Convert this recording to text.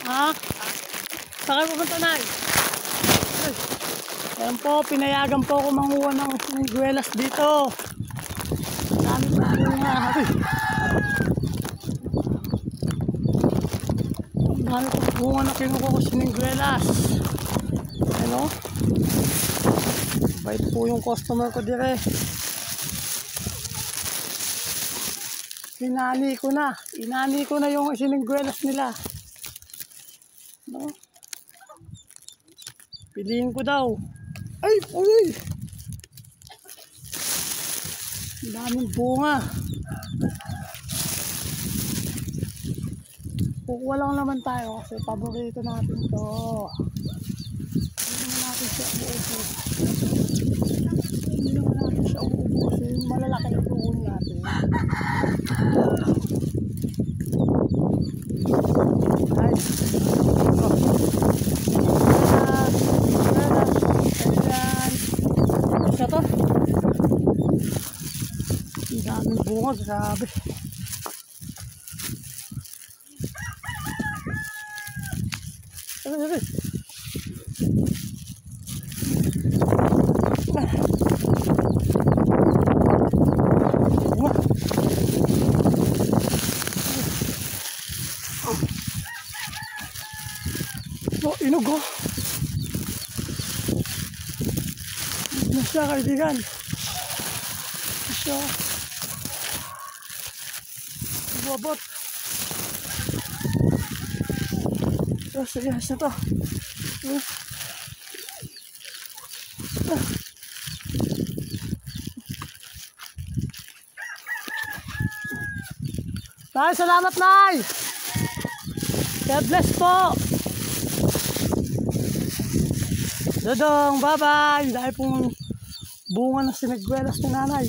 Ha? Saan kayo pupunta, Nay? Ayan po, pinayagan po ako manguha ng siniguelas dito. Dami pa nga. Dami po bunga na kinuha ko siniguelas. Ano? Bait po yung customer ko dire. Inani ko na yung siniguelas nila. No? Piliin ko daw. Ay! Daming bunga. Kukuha lang naman tayo kasi paborito natin to. Hindi naman natin siya uubos. Yung malalaki na tuon natin. Ay! Isa to. Ang daming bunga, grabe. Inog oh. Ano siya, kaibigan? Ano siya? Bobot. Sige, siya to. Nay, salamat, Nay! God bless po! Dodong, bye-bye! Dahil pong bunga ng siniguelas ni Nanay.